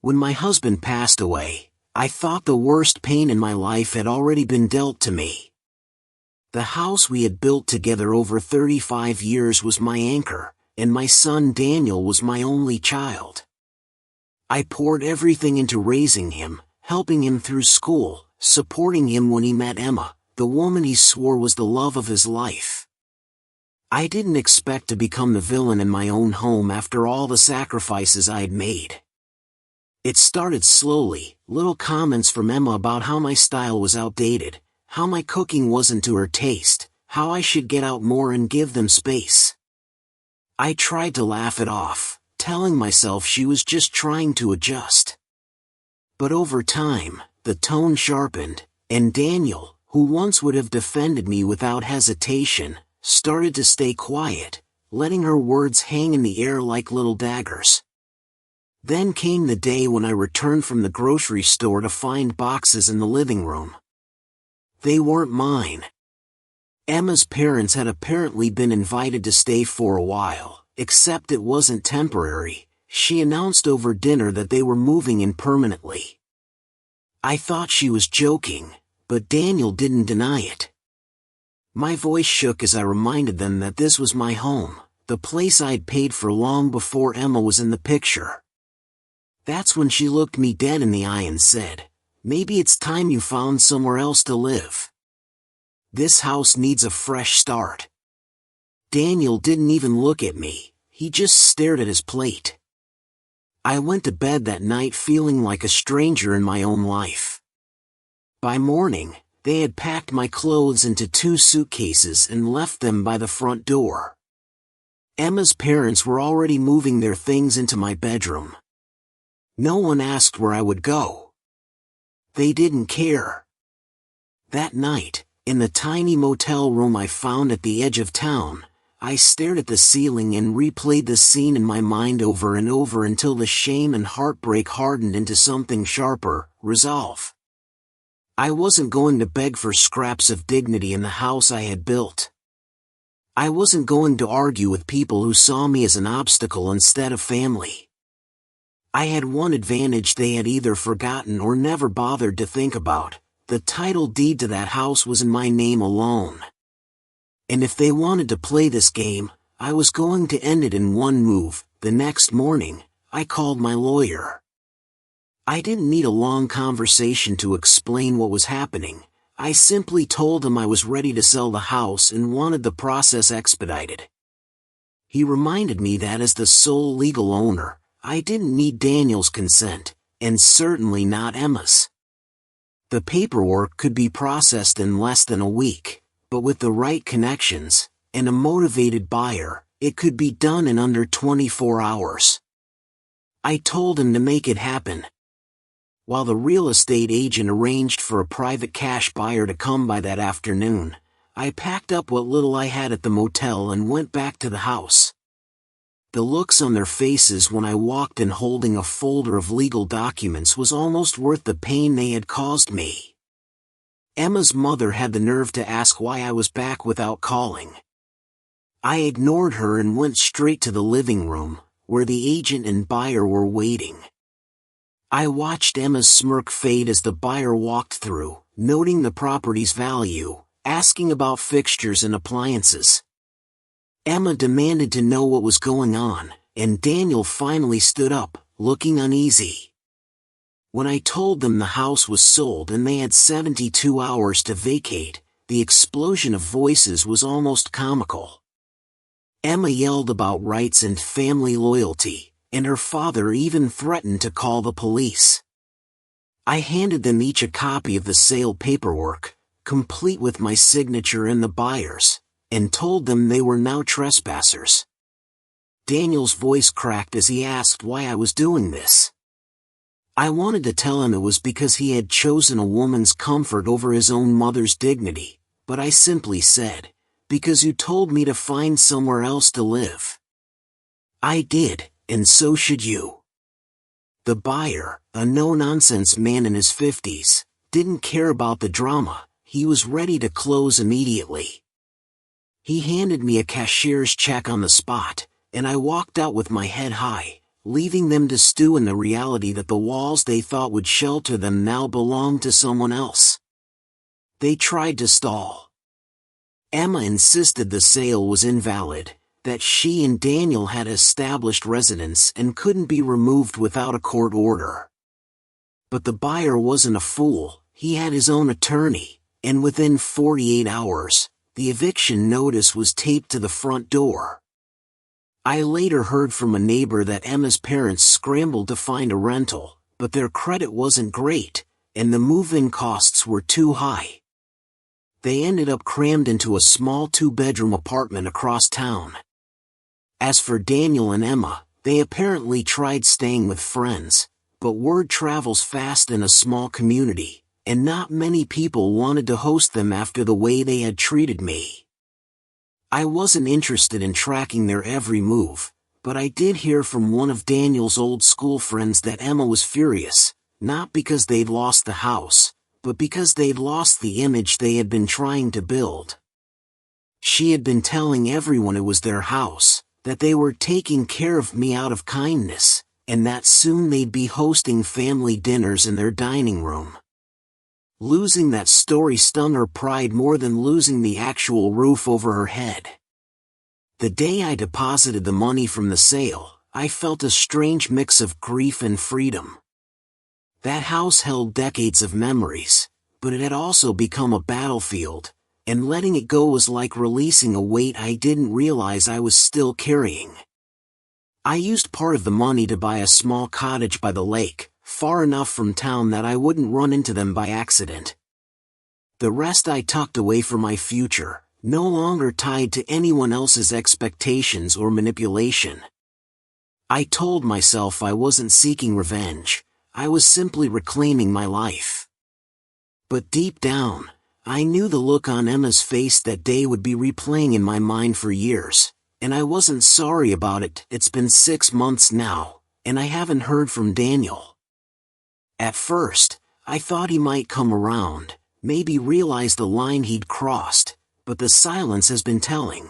When my husband passed away, I thought the worst pain in my life had already been dealt to me. The house we had built together over 35 years was my anchor, and my son Daniel was my only child. I poured everything into raising him, helping him through school, supporting him when he met Emma, the woman he swore was the love of his life. I didn't expect to become the villain in my own home after all the sacrifices I had made. It started slowly, little comments from Emma about how my style was outdated, how my cooking wasn't to her taste, how I should get out more and give them space. I tried to laugh it off, telling myself she was just trying to adjust. But over time, the tone sharpened, and Daniel, who once would have defended me without hesitation, started to stay quiet, letting her words hang in the air like little daggers. Then came the day when I returned from the grocery store to find boxes in the living room. They weren't mine. Emma's parents had apparently been invited to stay for a while, except it wasn't temporary. She announced over dinner that they were moving in permanently. I thought she was joking, but Daniel didn't deny it. My voice shook as I reminded them that this was my home, the place I'd paid for long before Emma was in the picture. That's when she looked me dead in the eye and said, "Maybe it's time you found somewhere else to live. This house needs a fresh start." Daniel didn't even look at me, he just stared at his plate. I went to bed that night feeling like a stranger in my own life. By morning, they had packed my clothes into 2 suitcases and left them by the front door. Emma's parents were already moving their things into my bedroom. No one asked where I would go. They didn't care. That night, in the tiny motel room I found at the edge of town, I stared at the ceiling and replayed the scene in my mind over and over until the shame and heartbreak hardened into something sharper, resolve. I wasn't going to beg for scraps of dignity in the house I had built. I wasn't going to argue with people who saw me as an obstacle instead of family. I had one advantage they had either forgotten or never bothered to think about: the title deed to that house was in my name alone. And if they wanted to play this game, I was going to end it in one move. The next morning, I called my lawyer. I didn't need a long conversation to explain what was happening. I simply told him I was ready to sell the house and wanted the process expedited. He reminded me that as the sole legal owner, I didn't need Daniel's consent, and certainly not Emma's. The paperwork could be processed in less than a week, but with the right connections, and a motivated buyer, it could be done in under 24 hours. I told him to make it happen. While the real estate agent arranged for a private cash buyer to come by that afternoon, I packed up what little I had at the motel and went back to the house. The looks on their faces when I walked in holding a folder of legal documents was almost worth the pain they had caused me. Emma's mother had the nerve to ask why I was back without calling. I ignored her and went straight to the living room, where the agent and buyer were waiting. I watched Emma's smirk fade as the buyer walked through, noting the property's value, asking about fixtures and appliances. Emma demanded to know what was going on, and Daniel finally stood up, looking uneasy. When I told them the house was sold and they had 72 hours to vacate, the explosion of voices was almost comical. Emma yelled about rights and family loyalty, and her father even threatened to call the police. I handed them each a copy of the sale paperwork, complete with my signature and the buyer's, and told them they were now trespassers. Daniel's voice cracked as he asked why I was doing this. I wanted to tell him it was because he had chosen a woman's comfort over his own mother's dignity, but I simply said, "Because you told me to find somewhere else to live." I did, and so should you. The buyer, a no-nonsense man in his 50s, didn't care about the drama. He was ready to close immediately. He handed me a cashier's check on the spot, and I walked out with my head high, leaving them to stew in the reality that the walls they thought would shelter them now belonged to someone else. They tried to stall. Emma insisted the sale was invalid, that she and Daniel had established residence and couldn't be removed without a court order. But the buyer wasn't a fool, he had his own attorney, and within 48 hours, the eviction notice was taped to the front door. I later heard from a neighbor that Emma's parents scrambled to find a rental, but their credit wasn't great, and the move-in costs were too high. They ended up crammed into a small 2-bedroom apartment across town. As for Daniel and Emma, they apparently tried staying with friends, but word travels fast in a small community, and not many people wanted to host them after the way they had treated me. I wasn't interested in tracking their every move, but I did hear from one of Daniel's old school friends that Emma was furious, not because they'd lost the house, but because they'd lost the image they had been trying to build. She had been telling everyone it was their house, that they were taking care of me out of kindness, and that soon they'd be hosting family dinners in their dining room. Losing that story stung her pride more than losing the actual roof over her head. The day I deposited the money from the sale, I felt a strange mix of grief and freedom. That house held decades of memories, but it had also become a battlefield, and letting it go was like releasing a weight I didn't realize I was still carrying. I used part of the money to buy a small cottage by the lake, far enough from town that I wouldn't run into them by accident. The rest I tucked away for my future, no longer tied to anyone else's expectations or manipulation. I told myself I wasn't seeking revenge, I was simply reclaiming my life. But deep down, I knew the look on Emma's face that day would be replaying in my mind for years, and I wasn't sorry about it. It's been 6 months now, and I haven't heard from Daniel. At first, I thought he might come around, maybe realize the line he'd crossed, but the silence has been telling.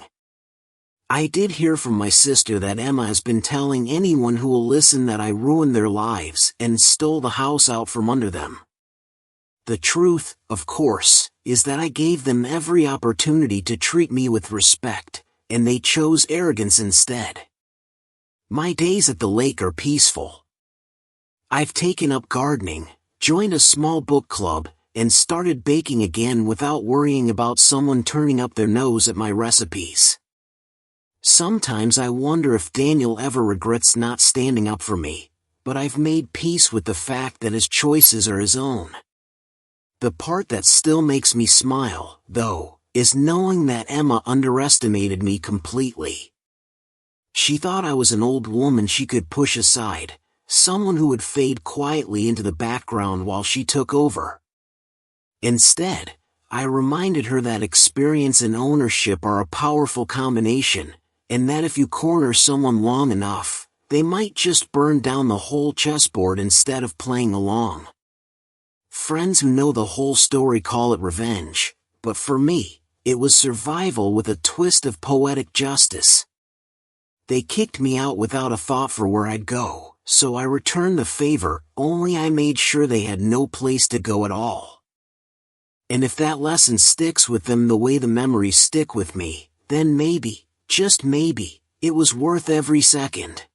I did hear from my sister that Emma has been telling anyone who will listen that I ruined their lives and stole the house out from under them. The truth, of course, is that I gave them every opportunity to treat me with respect, and they chose arrogance instead. My days at the lake are peaceful. I've taken up gardening, joined a small book club, and started baking again without worrying about someone turning up their nose at my recipes. Sometimes I wonder if Daniel ever regrets not standing up for me, but I've made peace with the fact that his choices are his own. The part that still makes me smile, though, is knowing that Emma underestimated me completely. She thought I was an old woman she could push aside, someone who would fade quietly into the background while she took over. Instead, I reminded her that experience and ownership are a powerful combination, and that if you corner someone long enough, they might just burn down the whole chessboard instead of playing along. Friends who know the whole story call it revenge, but for me, it was survival with a twist of poetic justice. They kicked me out without a thought for where I'd go, so I returned the favor, only I made sure they had no place to go at all. And if that lesson sticks with them the way the memories stick with me, then maybe, just maybe, it was worth every second.